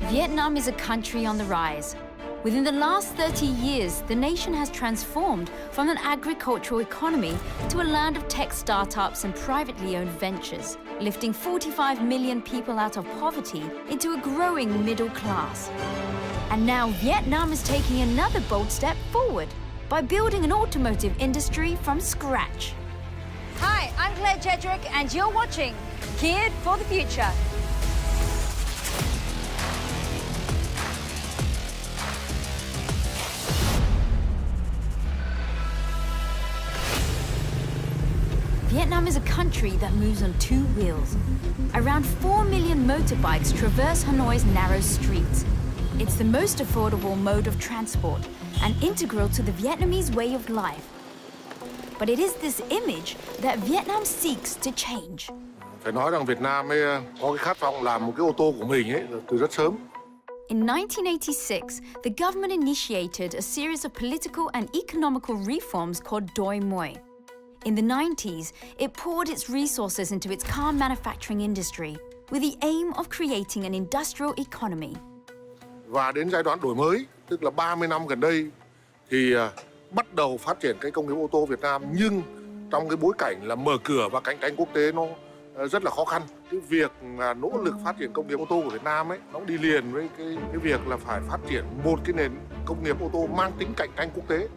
Vietnam is a country on the rise. Within the last 30 years, the nation has transformed from an agricultural economy to a land of tech startups and privately owned ventures, lifting 45 million people out of poverty into a growing middle class. And now Vietnam is taking another bold step forward by building an automotive industry from scratch. Hi, I'm Claire Jedrick and you're watching Geared for the Future. Vietnam is a country that moves on two wheels. Around 4 million motorbikes traverse Hanoi's narrow streets. It's the most affordable mode of transport and integral to the Vietnamese way of life. But it is this image that Vietnam seeks to change. Phải nói rằng Việt Nam ấy có cái khát vọng làm một cái ô tô của mình ấy từ rất sớm. In 1986, the government initiated a series of political and economical reforms called Doi Moi. In the 90s, it poured its resources into its car manufacturing industry with the aim of creating an industrial economy. Và đến giai đoạn đổi mới, tức là 30 năm gần đây, thì bắt đầu phát triển cái công nghiệp ô tô Việt Nam, nhưng trong cái bối cảnh là mở cửa và cạnh tranh quốc tế nó rất là khó khăn. Cái việc nỗ lực phát triển công nghiệp ô tô của Việt Nam ấy, nó đi liền với cái việc là phải phát triển một cái nền công nghiệp ô tô mang tính cạnh tranh quốc tế.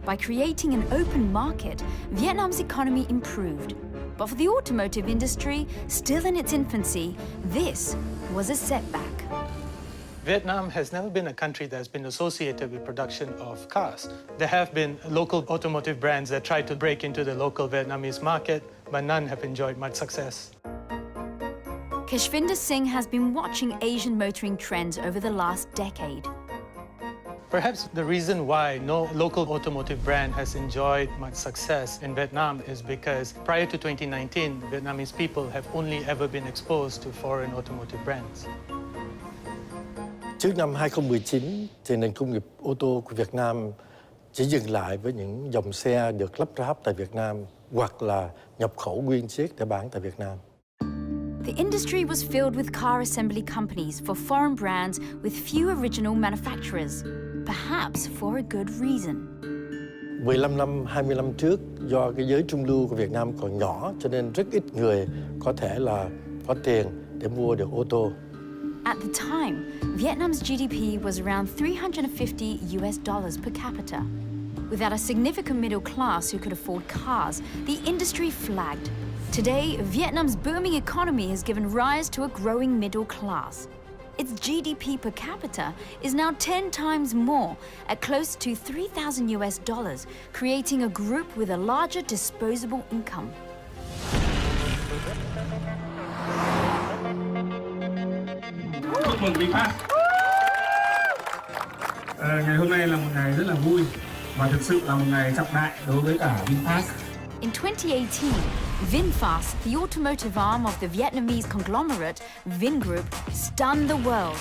By creating an open market, Vietnam's economy improved. But for the automotive industry, still in its infancy, this was a setback. Vietnam has never been a country that's been associated with production of cars. There have been local automotive brands that tried to break into the local Vietnamese market, but none have enjoyed much success. Kashvinder Singh has been watching Asian motoring trends over the last decade. Perhaps the reason why no local automotive brand has enjoyed much success in Vietnam is because prior to 2019, Vietnamese people have only ever been exposed to foreign automotive brands. Trước năm 2019, thì nền công nghiệp ô tô của Việt Nam chỉ dừng lại với những dòng xe được lắp ráp tại Việt Nam hoặc là nhập khẩu nguyên chiếc để bán tại Việt Nam. The industry was filled with car assembly companies for foreign brands with few original manufacturers, perhaps for a good reason. 15 năm, 20 năm trước, do cái giới trung lưu của Việt Nam còn nhỏ, cho nên rất ít người có thể là có tiền để mua được ô tô. At the time, Vietnam's GDP was around $350 per capita. Without a significant middle class who could afford cars, the industry flagged. Today, Vietnam's booming economy has given rise to a growing middle class. Its GDP per capita is now 10 times more, at close to $3,000, creating a group with a larger disposable income. Chúc mừng VinFast. Ngày hôm nay là một ngày rất là vui và thực sự là một ngày trọng đại đối với cả VinFast. In 2018, VinFast, the automotive arm of the Vietnamese conglomerate Vingroup, stunned the world.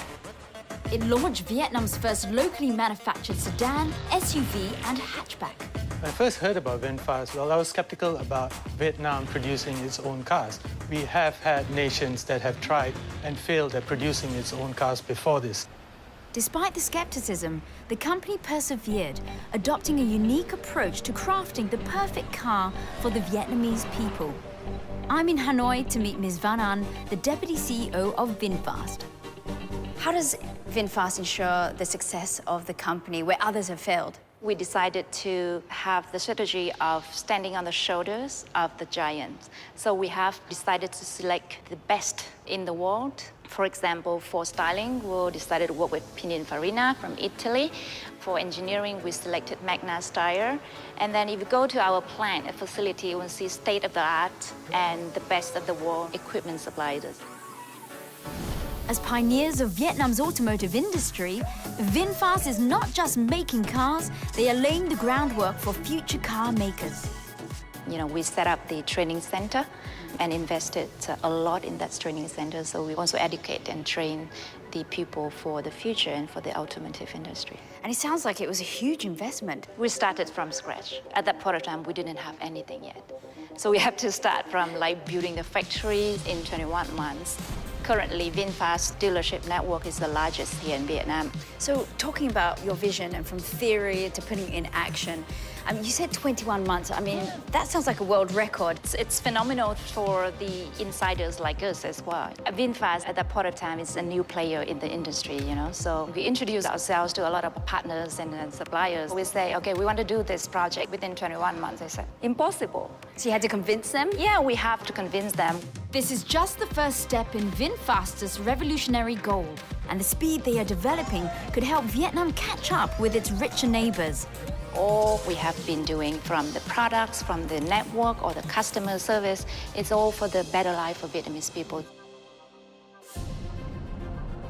It launched Vietnam's first locally manufactured sedan, SUV, and hatchback. When I first heard about VinFast, well, I was skeptical about Vietnam producing its own cars. We have had nations that have tried and failed at producing its own cars before this. Despite the skepticism, the company persevered, adopting a unique approach to crafting the perfect car for the Vietnamese people. I'm in Hanoi to meet Ms. Van An, the Deputy CEO of VinFast. How does VinFast ensure the success of the company where others have failed? We decided to have the strategy of standing on the shoulders of the giants. So we have decided to select the best in the world. For example, for styling, we decided to work with Pininfarina from Italy. For engineering, we selected Magna Steyr. And then if you go to our plant, a facility, you will see state-of-the-art and the best of the world equipment suppliers. As pioneers of Vietnam's automotive industry, VinFast is not just making cars, they are laying the groundwork for future car makers. You know, we set up the training center and invested a lot in that training center. So we also educate and train the people for the future and for the automotive industry. And it sounds like it was a huge investment. We started from scratch. At that point of time, we didn't have anything yet. So we have to start from like building the factories in 21 months. Currently, VinFast dealership network is the largest here in Vietnam. So talking about your vision and from theory to putting it in action, you said 21 months. I mean, that sounds like a world record. It's phenomenal for the insiders like us as well. VinFast at that point of time is a new player in the industry, you know. So we introduce ourselves to a lot of partners and suppliers. We say, okay, we want to do this project within 21 months. They said, impossible. So you had to convince them? Yeah, we have to convince them. This is just the first step in VinFast's revolutionary goal, and the speed they are developing could help Vietnam catch up with its richer neighbors. All we have been doing, from the products, from the network or the customer service, it's all for the better life for Vietnamese people.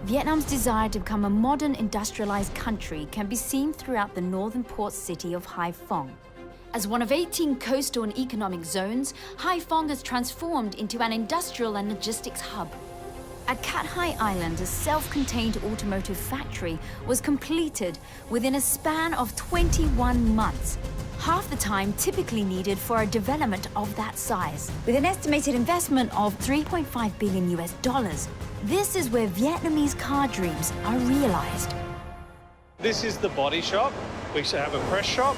Vietnam's desire to become a modern industrialized country can be seen throughout the northern port city of Hai Phong. As one of 18 coastal and economic zones, Hai Phong has transformed into an industrial and logistics hub. At Cat Hai Island, a self-contained automotive factory was completed within a span of 21 months, half the time typically needed for a development of that size. With an estimated investment of $3.5 billion US, this is where Vietnamese car dreams are realized. This is the body shop. We have a press shop,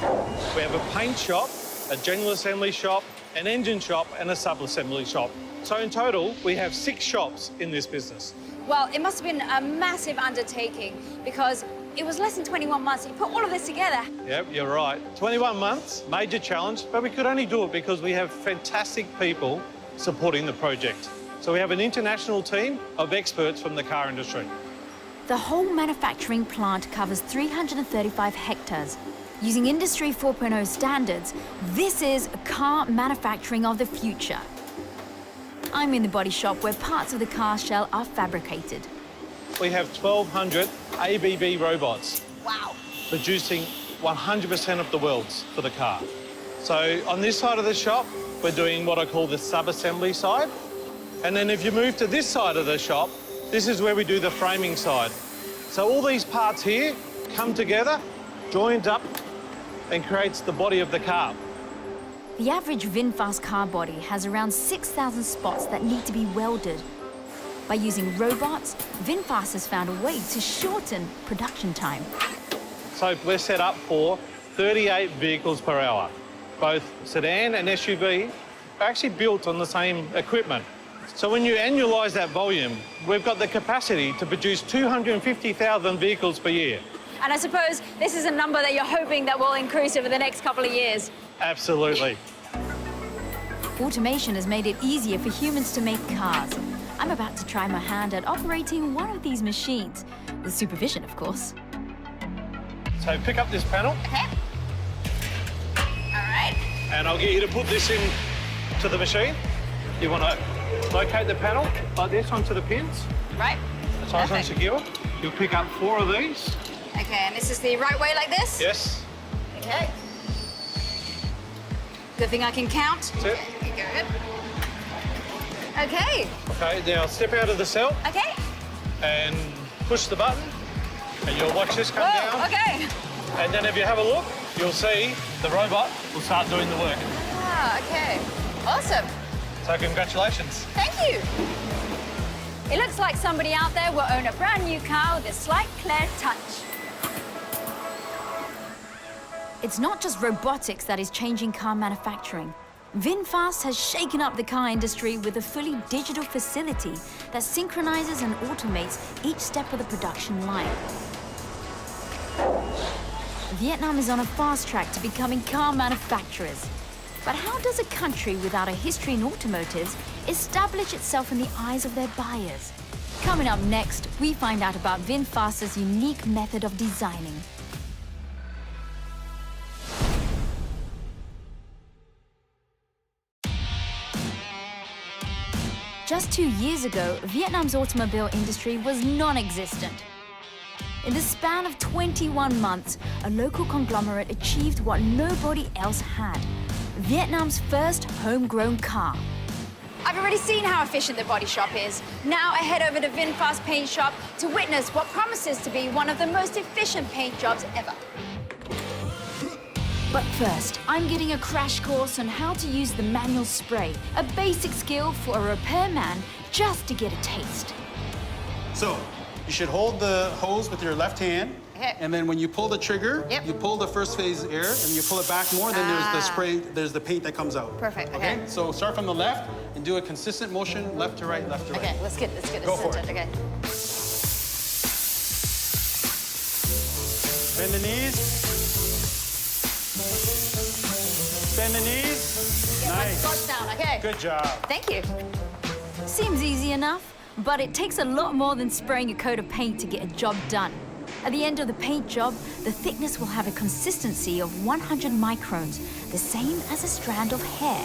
we have a paint shop, a general assembly shop, an engine shop and a sub-assembly shop. So in total, we have 6 shops in this business. Well, it must have been a massive undertaking because it was less than 21 months. You put all of this together. Yep, you're right. 21 months, major challenge, but we could only do it because we have fantastic people supporting the project. So we have an international team of experts from the car industry. The whole manufacturing plant covers 335 hectares. Using Industry 4.0 standards, this is car manufacturing of the future. I'm in the body shop where parts of the car shell are fabricated. We have 1,200 ABB robots. Wow. Producing 100% of the welds for the car. So on this side of the shop, we're doing what I call the sub-assembly side. And then if you move to this side of the shop, this is where we do the framing side. So all these parts here come together, joined up, and creates the body of the car. The average VinFast car body has around 6,000 spots that need to be welded. By using robots, VinFast has found a way to shorten production time. So we're set up for 38 vehicles per hour. Both sedan and SUV are actually built on the same equipment. So when you annualise that volume, we've got the capacity to produce 250,000 vehicles per year. And I suppose this is a number that you're hoping that will increase over the next couple of years. Absolutely. Automation has made it easier for humans to make cars. I'm about to try my hand at operating one of these machines, with supervision, of course. So pick up this panel. Okay. All right. And I'll get you to put this in to the machine. You want to locate the panel like this onto the pins. Right. It's nice and secure. You'll pick up 4 of these. Okay, and this is the right way like this? Yes. Okay. Good thing I can count. That's it. Good. Okay. Okay, now step out of the cell Okay. and push the button and you'll watch this come Whoa, down. okay. And then if you have a look, you'll see the robot will start doing the work. Ah, okay. Awesome. So congratulations. Thank you. It looks like somebody out there will own a brand new car with a slight Claire touch. It's not just robotics that is changing car manufacturing. VinFast has shaken up the car industry with a fully digital facility that synchronizes and automates each step of the production line. Vietnam is on a fast track to becoming car manufacturers. But how does a country without a history in automotives establish itself in the eyes of their buyers? Coming up next, we find out about VinFast's unique method of designing. Just 2 years ago, Vietnam's automobile industry was non-existent. In the span of 21 months, a local conglomerate achieved what nobody else had: Vietnam's first homegrown car. I've already seen how efficient the body shop is. Now I head over to VinFast Paint Shop to witness what promises to be one of the most efficient paint jobs ever. But first, I'm getting a crash course on how to use the manual spray, a basic skill for a repairman just to get a taste. So you should hold the hose with your left hand. Okay. And then when you pull the trigger, Yep. you pull the first phase air, and you pull it back more, then there's the spray, there's the paint that comes out. Perfect, okay. So start from the left and do a consistent motion, left to right, left to right. Okay, let's get Go this for centered. it. Okay. Bend the knees. Bend the knees. Nice. Squats down, okay. Good job. Thank you. Seems easy enough, but it takes a lot more than spraying a coat of paint to get a job done. At the end of the paint job, the thickness will have a consistency of 100 microns, the same as a strand of hair.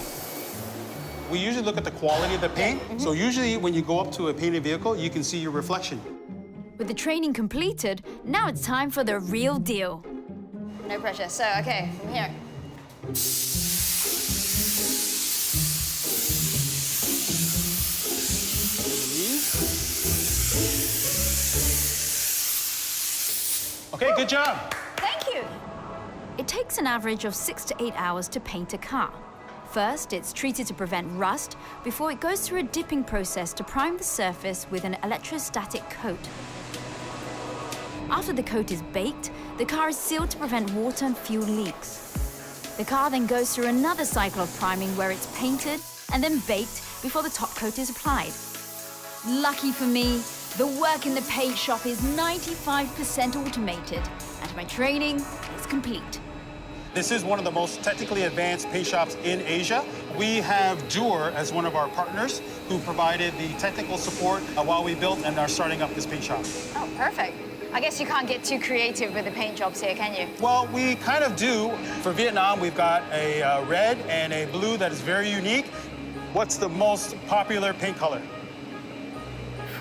We usually look at the quality of the paint. So usually when you go up to a painted vehicle, you can see your reflection. With the training completed, now it's time for the real deal. No pressure. So, okay, from here. Okay, good job. Thank you. It takes an average of 6 to 8 hours to paint a car. First, it's treated to prevent rust before it goes through a dipping process to prime the surface with an electrostatic coat. After the coat is baked, the car is sealed to prevent water and fuel leaks. The car then goes through another cycle of priming where it's painted and then baked before the top coat is applied. Lucky for me, the work in the paint shop is 95% automated, and my training is complete. This is one of the most technically advanced paint shops in Asia. We have Jur as one of our partners who provided the technical support while we built and are starting up this paint shop. Oh, perfect. I guess you can't get too creative with the paint jobs here, can you? Well, we kind of do. For Vietnam, we've got a red and a blue that is very unique. What's the most popular paint color?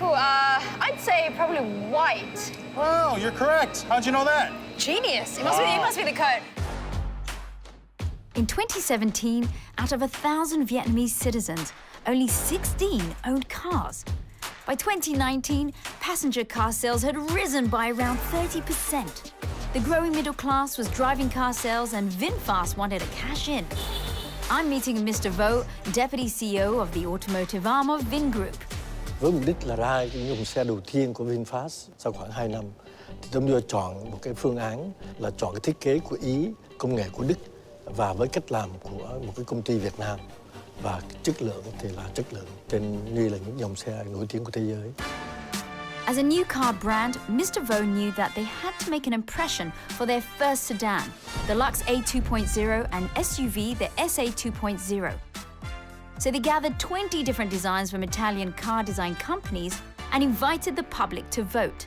I'd say probably white. Wow, you're correct. How'd you know that? Genius. It must be the coat. In 2017, out of 1,000 Vietnamese citizens, only 16 owned cars. By 2019, passenger car sales had risen by around 30%. The growing middle class was driving car sales, and VinFast wanted to cash in. I'm meeting Mr. Vo, Deputy CEO of the automotive arm of Vingroup. Với mục đích là ra cái dòng xe đầu tiên của VinFast sau khoảng 2 năm, thì chúng tôi chọn một cái phương án là chọn cái thiết kế của Ý, công nghệ của Đức và với cách làm của một cái công ty Việt Nam. Và chất lượng thì là chất lượng trên như là những dòng xe nổi tiếng của thế giới. As a new car brand, Mr. Vo knew that they had to make an impression for their first sedan, the Lux A2.0 and SUV, the SA 2.0. So they gathered 20 different designs from Italian car design companies and invited the public to vote.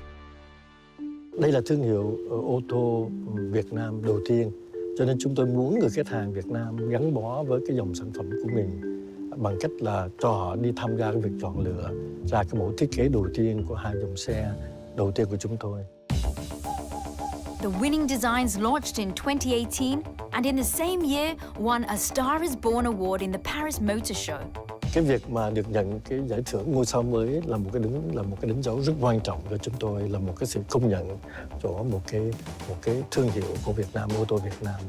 Đây là thương hiệu ô tô Việt Nam đầu tiên, cho nên chúng tôi muốn người khách hàng Việt Nam gắn bó với cái dòng sản phẩm của mình bằng cách là cho họ đi tham gia cái việc chọn lựa ra cái mẫu thiết kế đầu tiên của 2 dòng xe đầu tiên của chúng tôi. The winning designs launched in 2018 and in the same year won a Star is Born award in the Paris Motor Show. Cái việc mà được nhận cái giải thưởng ngôi sao mới là một cái đánh dấu rất quan trọng cho chúng tôi, là một cái sự công nhận của một cái thương hiệu của Việt Nam, ô tô Việt Nam,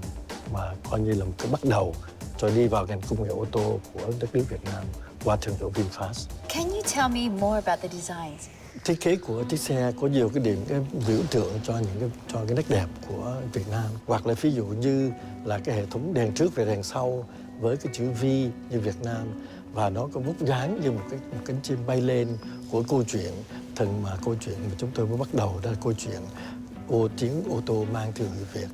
mà coi như là một cái bắt đầu cho đi vào ngành công nghệ ô tô của đất nước Việt Nam qua thương hiệu VinFast. Can you tell me more about the designs? Thiết kế của chiếc xe có nhiều cái điểm cái biểu tượng cho cái nét đẹp của Việt Nam, hoặc là ví dụ như là cái hệ thống đèn trước và đèn sau với cái chữ V như Việt Nam, và nó có vóc dáng như một cánh chim bay lên của câu chuyện thần, mà câu chuyện mà chúng tôi mới bắt đầu đó là câu chuyện tiếng ô tô mang thương hiệu Việt.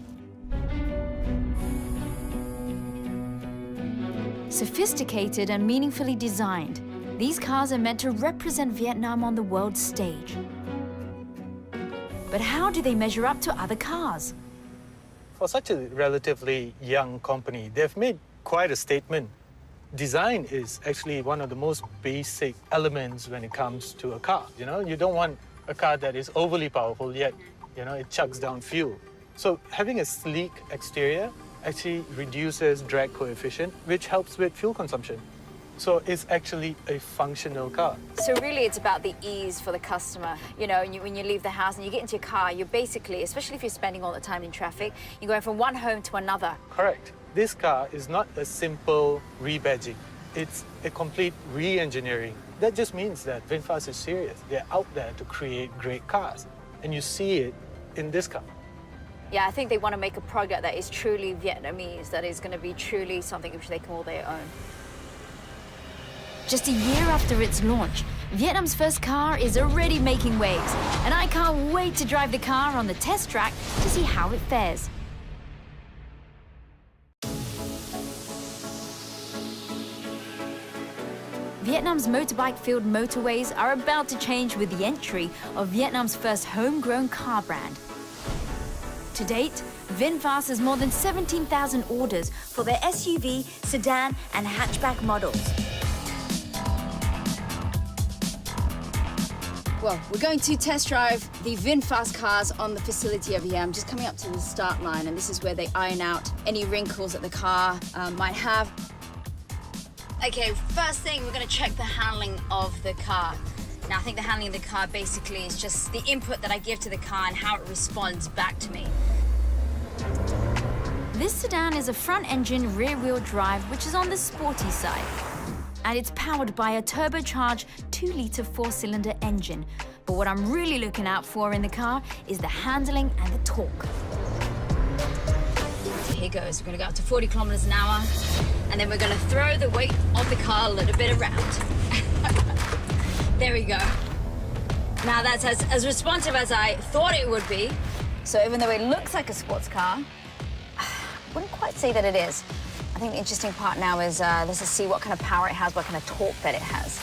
Sophisticated and meaningfully designed, these cars are meant to represent Vietnam on the world stage. But how do they measure up to other cars? For such a relatively young company, they've made quite a statement. Design is actually one of the most basic elements when it comes to a car. You know, you don't want a car that is overly powerful yet, you know, it chugs down fuel. So having a sleek exterior actually reduces drag coefficient, which helps with fuel consumption. So it's actually a functional car. So really it's about the ease for the customer. You know, when you leave the house and you get into your car, you're basically, especially if you're spending all the time in traffic, you're going from one home to another. Correct. This car is not a simple rebadging. It's a complete re-engineering That just means that VinFast is serious. They're out there to create great cars. And you see it in this car. Yeah, I think they want to make a product that is truly Vietnamese, that is going to be truly something which they call their own. Just a year after its launch, Vietnam's first car is already making waves, and I can't wait to drive the car on the test track to see how it fares. Vietnam's motorbike-filled motorways are about to change with the entry of Vietnam's first homegrown car brand. To date, VinFast has more than 17,000 orders for their SUV, sedan and hatchback models. Well, we're going to test drive the VinFast cars on the facility over here. I'm just coming up to the start line, and this is where they iron out any wrinkles that the car might have. Okay, first thing, we're going to check the handling of the car. Now, I think the handling of the car basically is just the input that I give to the car and how it responds back to me. This sedan is a front-engine, rear-wheel drive, which is on the sporty side. And it's powered by a turbocharged 2-litre 4-cylinder engine. But what I'm really looking out for in the car is the handling and the torque. Here goes. We're going to go up to 40 kilometers an hour, and then we're going to throw the weight of the car a little bit around. There we go. Now that's as responsive as I thought it would be. So even though it looks like a sports car, I wouldn't quite say that it is. I think the interesting part now is let's just see what kind of power it has, what kind of torque that it has.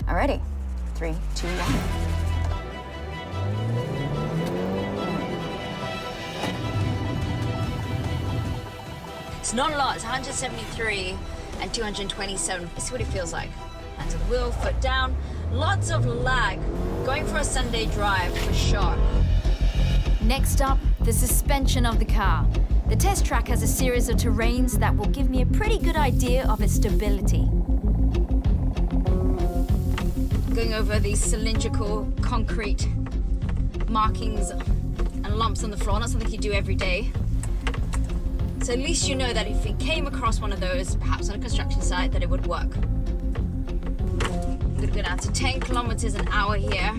Alrighty, 3, 2, 1. It's not a lot, it's 173 and 227. Let's see what it feels like. Hands on the wheel, foot down. Lots of lag. Going for a Sunday drive for sure. Next up, the suspension of the car. The test track has a series of terrains that will give me a pretty good idea of its stability. Going over these cylindrical concrete markings and lumps on the floor, not something you do every day. So at least you know that if it came across one of those, perhaps on a construction site, that it would work. I'm gonna go down to 10 kilometers an hour here.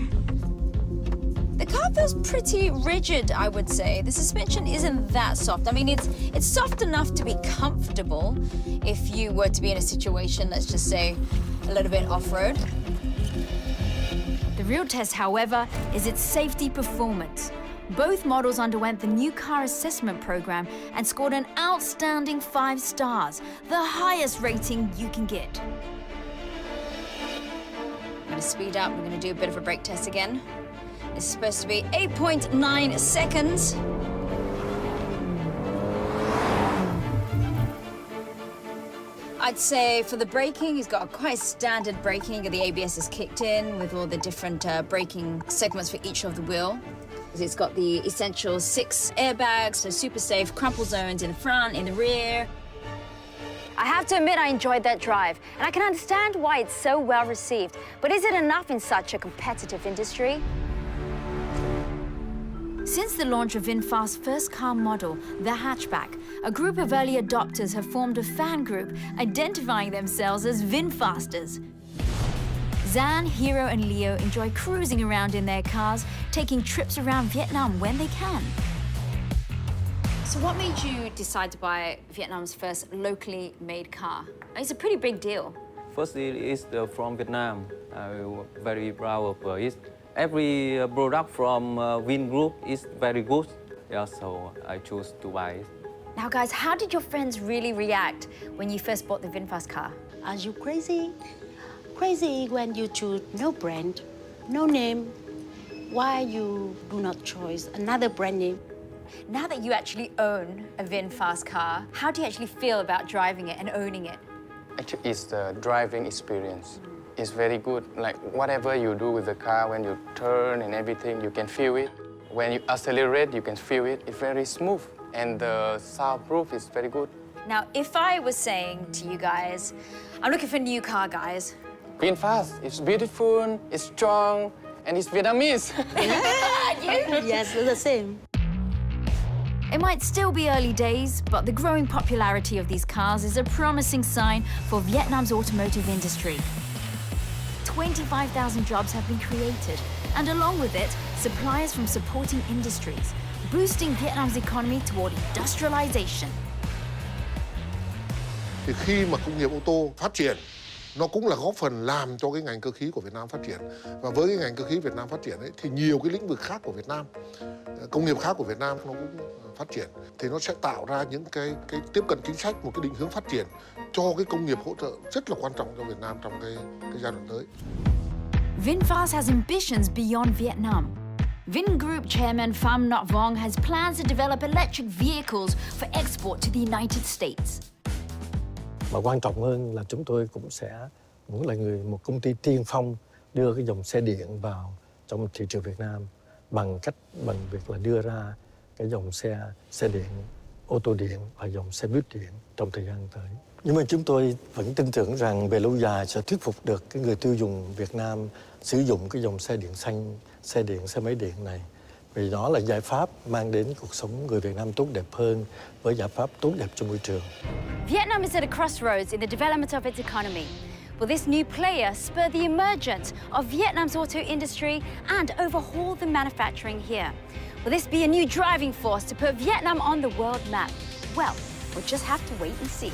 The car feels pretty rigid, I would say. The suspension isn't that soft. I mean, it's soft enough to be comfortable if you were to be in a situation, let's just say, a little bit off-road. The real test, however, is its safety performance. Both models underwent the new car assessment program and scored an outstanding 5 stars, the highest rating you can get. I'm gonna speed up. We're gonna do a bit of a brake test again. It's supposed to be 8.9 seconds. I'd say for the braking, he's got quite standard braking. The ABS is kicked in with all the different braking segments for each of the wheel. It's got the essential 6 airbags, so super safe, crumple zones in the front, in the rear. I have to admit I enjoyed that drive, and I can understand why it's so well received. But is it enough in such a competitive industry? Since the launch of VinFast's first car model, the hatchback, a group of early adopters have formed a fan group identifying themselves as VinFasters. Zan, Hero and Leo enjoy cruising around in their cars, taking trips around Vietnam when they can. So what made you decide to buy Vietnam's first locally made car? It's a pretty big deal. First, it is from Vietnam. I'm very proud of it. Every product from Vin Group is very good. Yeah, so I chose to buy it. Now, guys, how did your friends really react when you first bought the VinFast car? Are you crazy? Crazy when you choose no brand, no name. Why you do not choose another brand name? Now that you actually own a VinFast car, how do you actually feel about driving it and owning it? Actually, it's the driving experience. It's very good. Like whatever you do with the car, when you turn and everything, you can feel it. When you accelerate, you can feel it. It's very smooth, and the soundproof is very good. Now, if I was saying to you guys, I'm looking for a new car, guys. VinFast, it's beautiful, it's strong, and it's Vietnamese. Yes, the same. It might still be early days, but the growing popularity of these cars is a promising sign for Vietnam's automotive industry. 25,000 jobs have been created, and along with it, suppliers from supporting industries, boosting Vietnam's economy toward industrialization. Thì khi mà công nghiệp ô tô phát triển, nó cũng là góp phần làm cho cái ngành cơ khí của Việt Nam phát triển. Và với cái ngành cơ khí Việt Nam phát triển ấy, thì nhiều cái lĩnh vực khác của Việt Nam, công nghiệp khác của Việt Nam nó cũng phát triển. Thì nó sẽ tạo ra những cái tiếp cận chính sách, một cái định hướng phát triển cho cái công nghiệp hỗ trợ rất là quan trọng cho Việt Nam trong cái giai đoạn tới. VinFast has ambitions beyond Vietnam. Vingroup chairman Pham Not Vong has plans to develop electric vehicles for export to the United States. Mà quan trọng hơn là chúng tôi cũng sẽ muốn là một công ty tiên phong đưa cái dòng xe điện vào trong thị trường Việt Nam bằng việc là đưa ra cái dòng xe điện, ô tô điện và dòng xe buýt điện trong thời gian tới. Nhưng mà chúng tôi vẫn tin tưởng rằng về lâu dài sẽ thuyết phục được cái người tiêu dùng Việt Nam sử dụng cái dòng xe điện xanh, xe điện, xe máy điện này. Vì đó là giải pháp mang đến cuộc sống người Việt Nam tốt đẹp hơn với giải pháp tốt đẹp cho môi trường. Vietnam is at a crossroads in the development of its economy. Will this new player spur the emergence of Vietnam's auto industry and overhaul the manufacturing here? Will this be a new driving force to put Vietnam on the world map? Well, we'll just have to wait and see.